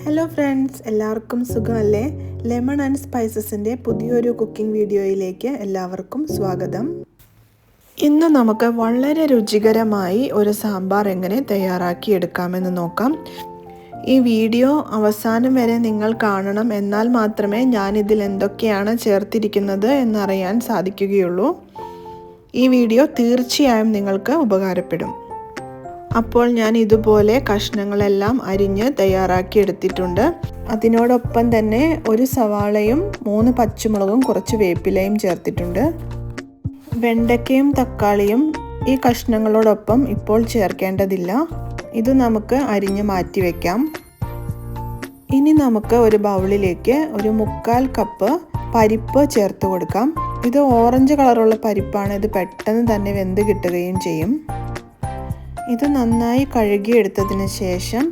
Hello friends, എല്ലാവർക്കും സുഖമല്ലേ? Lemon and സ്പൈസസിൻ്റെ പുതിയൊരു കുക്കിംഗ് വീഡിയോയിലേക്ക് എല്ലാവർക്കും സ്വാഗതം. ഇന്ന് നമുക്ക് വളരെ രുചികരമായി ഒരു സാമ്പാർ എങ്ങനെ തയ്യാറാക്കിയെടുക്കാമെന്ന് നോക്കാം. ഈ വീഡിയോ അവസാനം വരെ നിങ്ങൾ കാണണം, എന്നാൽ മാത്രമേ ഞാനിതിൽ എന്തൊക്കെയാണ് ചേർത്തിരിക്കുന്നത് എന്നറിയാൻ സാധിക്കുകയുള്ളൂ. ഈ വീഡിയോ തീർച്ചയായും നിങ്ങൾക്ക് ഉപകാരപ്പെടും. അപ്പോൾ ഞാൻ ഇതുപോലെ കഷ്ണങ്ങളെല്ലാം അരിഞ്ഞ് തയ്യാറാക്കി എടുത്തിട്ടുണ്ട്. അതിനോടൊപ്പം തന്നെ ഒരു സവാളയും 3 പച്ചമുളകും കുറച്ച് വേപ്പിലയും ചേർത്തിട്ടുണ്ട്. വെണ്ടയ്ക്കയും തക്കാളിയും ഈ കഷ്ണങ്ങളോടൊപ്പം ഇപ്പോൾ ചേർക്കേണ്ടതില്ല. ഇത് നമുക്ക് അരിഞ്ഞ് മാറ്റി വയ്ക്കാം. ഇനി നമുക്ക് ഒരു ബൗളിലേക്ക് ഒരു 1/4 കപ്പ് പരിപ്പ് ചേർത്ത് കൊടുക്കാം. ഇത് ഓറഞ്ച് കളറുള്ള പരിപ്പാണ്. ഇത് പെട്ടെന്ന് തന്നെ വെന്ത് കിട്ടുകയും ചെയ്യും. ഇത് നന്നായി കഴുകിയെടുത്തതിന് ശേഷം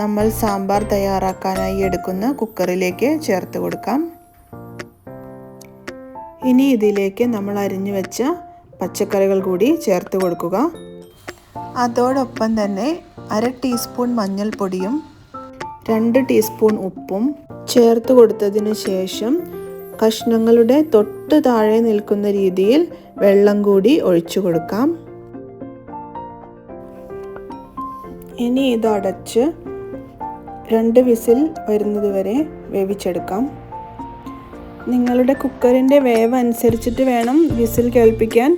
നമ്മൾ സാമ്പാർ തയ്യാറാക്കാനായി എടുക്കുന്ന കുക്കറിലേക്ക് ചേർത്ത് കൊടുക്കാം. ഇനി ഇതിലേക്ക് നമ്മൾ അരിഞ്ഞു വെച്ച പച്ചക്കറികൾ കൂടി ചേർത്ത് കൊടുക്കുക. അതോടൊപ്പം തന്നെ 1/2 ടീസ്പൂൺ മഞ്ഞൾപ്പൊടിയും 2 ടീസ്പൂൺ ഉപ്പും ചേർത്ത് കൊടുത്തതിന് ശേഷം കഷ്ണങ്ങളുടെ തൊട്ട് താഴെ നിൽക്കുന്ന രീതിയിൽ വെള്ളം കൂടി ഒഴിച്ചു കൊടുക്കാം. ഇനി ഇത് അടച്ച് 2 വിസിൽ വരുന്നത് വരെ വേവിച്ചെടുക്കാം. നിങ്ങളുടെ കുക്കറിൻ്റെ വേവ് അനുസരിച്ചിട്ട് വേണം വിസിൽ കേൾപ്പിക്കാൻ.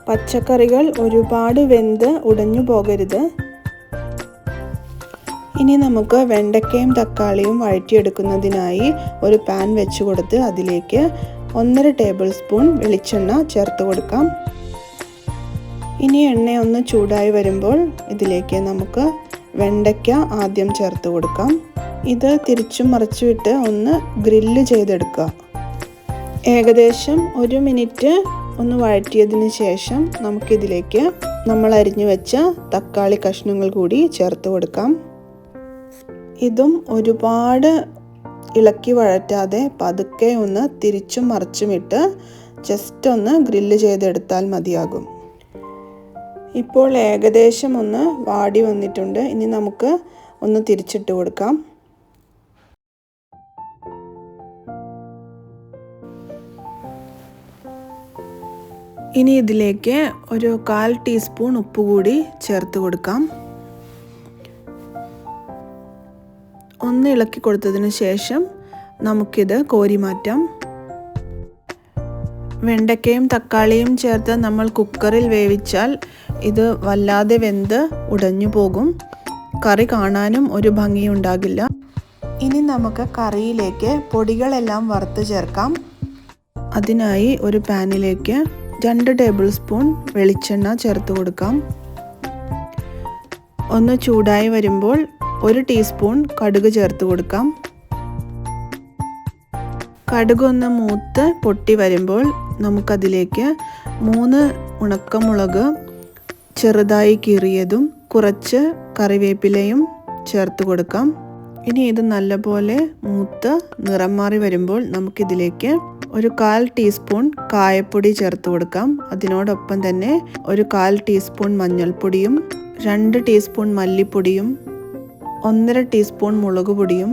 പച്ചക്കറികൾ ഒരുപാട് വെന്ത് ഉടഞ്ഞു പോകരുത്. ഇനി നമുക്ക് വെണ്ടയ്ക്കയും തക്കാളിയും വഴറ്റിയെടുക്കുന്നതിനായി ഒരു പാൻ വെച്ച് കൊടുത്ത് അതിലേക്ക് 1.5 ടേബിൾ സ്പൂൺ വെളിച്ചെണ്ണ ചേർത്ത് കൊടുക്കാം. ഇനി എണ്ണ ഒന്ന് ചൂടായി വരുമ്പോൾ ഇതിലേക്ക് നമുക്ക് വെണ്ടയ്ക്ക ആദ്യം ചേർത്ത് കൊടുക്കാം. ഇത് തിരിച്ചും മറിച്ചുവിട്ട് ഒന്ന് ഗ്രില്ല് ചെയ്തെടുക്കുക. ഏകദേശം 1 മിനിറ്റ് ഒന്ന് വഴറ്റിയതിന് ശേഷം നമുക്കിതിലേക്ക് നമ്മൾ അരിഞ്ഞു വെച്ച തക്കാളി കഷ്ണങ്ങൾ കൂടി ചേർത്ത് കൊടുക്കാം. ഇതും ഒരുപാട് ഇളക്കി വഴറ്റാതെ പതുക്കെ ഒന്ന് തിരിച്ചും മറിച്ചുമിട്ട് ജസ്റ്റ് ഒന്ന് ഗ്രില്ല് ചെയ്തെടുത്താൽ മതിയാകും. ഇപ്പോൾ ഏകദേശം ഒന്ന് വാടി വന്നിട്ടുണ്ട്. ഇനി നമുക്ക് ഒന്ന് തിരിച്ചിട്ട് കൊടുക്കാം. ഇനി ഇതിലേക്ക് ഒരു 1/4 ടീസ്പൂൺ ഉപ്പ് കൂടി ചേർത്ത് കൊടുക്കാം. ഒന്ന് ഇളക്കി കൊടുത്തതിന് ശേഷം നമുക്കിത് കോരി മാറ്റാം. വെണ്ടയ്ക്കയും തക്കാളിയും ചേർത്ത് നമ്മൾ കുക്കറിൽ വേവിച്ചാൽ ഇത് വല്ലാതെ വെന്ത് ഉടഞ്ഞു പോകും. കറി കാണാനും ഒരു ഭംഗിയുണ്ടാകില്ല. ഇനി നമുക്ക് കറിയിലേക്ക് പൊടികളെല്ലാം വറുത്ത് ചേർക്കാം. അതിനായി ഒരു പാനിലേക്ക് 2 ടേബിൾ സ്പൂൺ വെളിച്ചെണ്ണ ചേർത്ത് കൊടുക്കാം. ഒന്ന് ചൂടായി വരുമ്പോൾ 1 ടീസ്പൂൺ കടുക് ചേർത്ത് കൊടുക്കാം. കടുക് ഒന്ന് മൂത്ത് പൊട്ടി വരുമ്പോൾ നമുക്കതിലേക്ക് 3 ഉണക്കമുളക് ചെറുതായി കീറിയതും കുറച്ച് കറിവേപ്പിലയും ചേർത്ത് കൊടുക്കാം. ഇനി ഇത് നല്ലപോലെ മൂത്ത് നിറം മാറി വരുമ്പോൾ നമുക്കിതിലേക്ക് ഒരു 1/4 ടീസ്പൂൺ കായപ്പൊടി ചേർത്ത് കൊടുക്കാം. അതിനോടൊപ്പം തന്നെ ഒരു 1/4 ടീസ്പൂൺ മഞ്ഞൾപ്പൊടിയും 2 ടീസ്പൂൺ മല്ലിപ്പൊടിയും 1.5 ടീസ്പൂൺ മുളക് പൊടിയും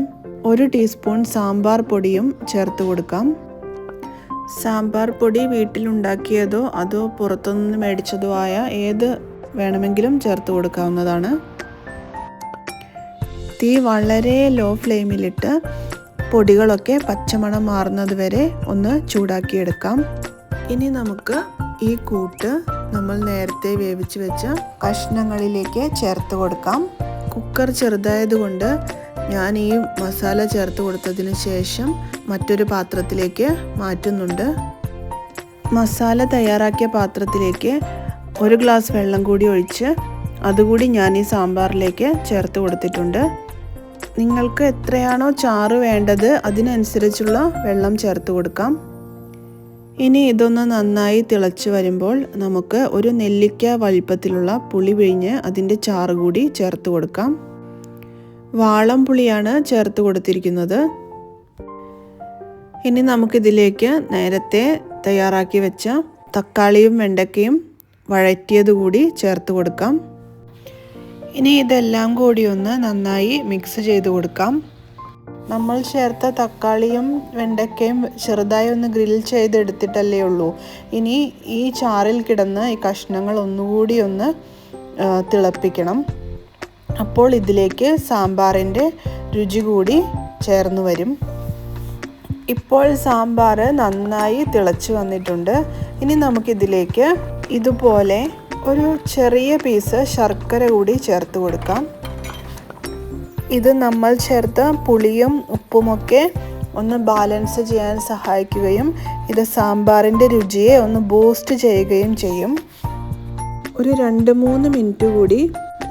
1 ടീസ്പൂൺ സാമ്പാർ പൊടിയും ചേർത്ത് കൊടുക്കാം. സാമ്പാർ പൊടി വീട്ടിലുണ്ടാക്കിയതോ അതോ പുറത്തുനിന്ന് മേടിച്ചതോ ആയ ഏത് വേണമെങ്കിലും ചേർത്ത് കൊടുക്കാവുന്നതാണ്. തീ വളരെ ലോ ഫ്ലെയിമിലിട്ട് പൊടികളൊക്കെ പച്ചമണം മാറുന്നത് വരെ ഒന്ന് ചൂടാക്കിയെടുക്കാം. ഇനി നമുക്ക് ഈ കൂട്ട് നമ്മൾ നേരത്തെ വേവിച്ച് വെച്ച കഷ്ണങ്ങളിലേക്ക് ചേർത്ത് കൊടുക്കാം. കുക്കർ ചെറുതായതുകൊണ്ട് ഞാൻ ഈ മസാല ചേർത്ത് കൊടുത്തതിന് ശേഷം മറ്റൊരു പാത്രത്തിലേക്ക് മാറ്റുന്നുണ്ട്. മസാല തയ്യാറാക്കിയ പാത്രത്തിലേക്ക് 1 ഗ്ലാസ് വെള്ളം കൂടി ഒഴിച്ച് അതുകൂടി ഞാൻ ഈ സാമ്പാറിലേക്ക് ചേർത്ത് കൊടുത്തിട്ടുണ്ട്. നിങ്ങൾക്ക് എത്രയാണോ ചാറ് വേണ്ടത് അതിനനുസരിച്ചുള്ള വെള്ളം ചേർത്ത് കൊടുക്കാം. ഇനി ഇതൊന്ന് നന്നായി തിളച്ച് വരുമ്പോൾ നമുക്ക് ഒരു നെല്ലിക്ക വലിപ്പത്തിലുള്ള പുളി പിഴിഞ്ഞ് അതിൻ്റെ ചാറ് കൂടി ചേർത്ത് കൊടുക്കാം. വാളം പുളിയാണ് ചേർത്ത് കൊടുത്തിരിക്കുന്നത്. ഇനി നമുക്കിതിലേക്ക് നേരത്തെ തയ്യാറാക്കി വെച്ച തക്കാളിയും വെണ്ടയ്ക്കയും വഴറ്റിയത് കൂടി ചേർത്ത് കൊടുക്കാം. ഇനി ഇതെല്ലാം കൂടി ഒന്ന് നന്നായി മിക്സ് ചെയ്ത് കൊടുക്കാം. നമ്മൾ ചേർത്ത തക്കാളിയും വെണ്ടയ്ക്കയും ചെറുതായി ഒന്ന് ഗ്രിൽ ചെയ്തെടുത്തിട്ടല്ലേ ഉള്ളൂ. ഇനി ഈ ചാറിൽ കിടന്ന് ഈ കഷ്ണങ്ങൾ ഒന്നുകൂടി ഒന്ന് തിളപ്പിക്കണം. അപ്പോൾ ഇതിലേക്ക് സാമ്പാറിൻ്റെ രുചി കൂടി ചേർന്ന് വരും. ഇപ്പോൾ സാമ്പാർ നന്നായി തിളച്ച് വന്നിട്ടുണ്ട്. ഇനി നമുക്കിതിലേക്ക് ഇതുപോലെ ഒരു ചെറിയ പീസ് ശർക്കര കൂടി ചേർത്ത് കൊടുക്കാം. ഇത് നമ്മൾ ചേർത്ത പുളിയും ഉപ്പുമൊക്കെ ഒന്ന് ബാലൻസ് ചെയ്യാൻ സഹായിക്കുകയും ഇത് സാമ്പാറിൻ്റെ രുചിയെ ഒന്ന് ബൂസ്റ്റ് ചെയ്യുകയും ചെയ്യും. ഒരു 2-3 മിനിറ്റ് കൂടി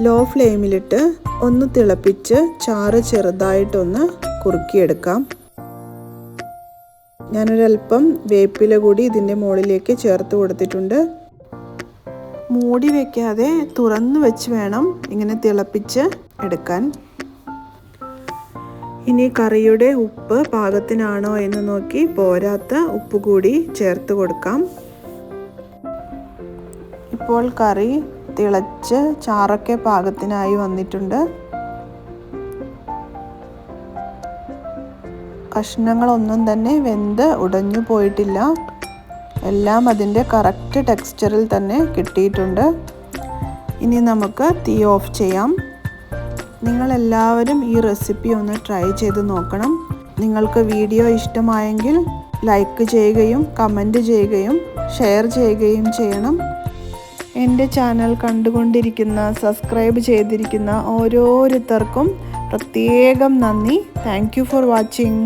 ലോ ഫ്ലെയിമിലിട്ട് ഒന്ന് തിളപ്പിച്ച് ചാറ് ചെറുതായിട്ടൊന്ന് കുറുക്കിയെടുക്കാം. ഞാനൊരൽപ്പം വേപ്പില കൂടി ഇതിൻ്റെ മുകളിലേക്ക് ചേർത്ത് കൊടുത്തിട്ടുണ്ട്. മൂടി വയ്ക്കാതെ തുറന്ന് വെച്ച് വേണം ഇങ്ങനെ തിളപ്പിച്ച് എടുക്കാൻ. ഇനി കറിയുടെ ഉപ്പ് പാകത്തിനാണോ എന്ന് നോക്കി പോരാത്ത ഉപ്പ് കൂടി ചേർത്ത് കൊടുക്കാം. ഇപ്പോൾ കറി തിളച്ച് ചാറൊക്കെ പാകത്തിനായി വന്നിട്ടുണ്ട്. കഷ്ണങ്ങളൊന്നും തന്നെ വെന്ത് ഉടഞ്ഞു പോയിട്ടില്ല. എല്ലാം അതിൻ്റെ കറക്റ്റ് ടെക്സ്ചറിൽ തന്നെ കിട്ടിയിട്ടുണ്ട്. ഇനി നമുക്ക് തീ ഓഫ് ചെയ്യാം. നിങ്ങളെല്ലാവരും ഈ റെസിപ്പി ഒന്ന് ട്രൈ ചെയ്ത് നോക്കണം. നിങ്ങൾക്ക് വീഡിയോ ഇഷ്ടമായെങ്കിൽ ലൈക്ക് ചെയ്യുകയും കമൻറ്റ് ചെയ്യുകയും ഷെയർ ചെയ്യുകയും ചെയ്യണം. എൻ്റെ ചാനൽ കണ്ടുകൊണ്ടിരിക്കുന്ന സബ്സ്ക്രൈബ് ചെയ്തിരിക്കുന്ന ഓരോരുത്തർക്കും പ്രത്യേകം നന്ദി. Thank you for watching.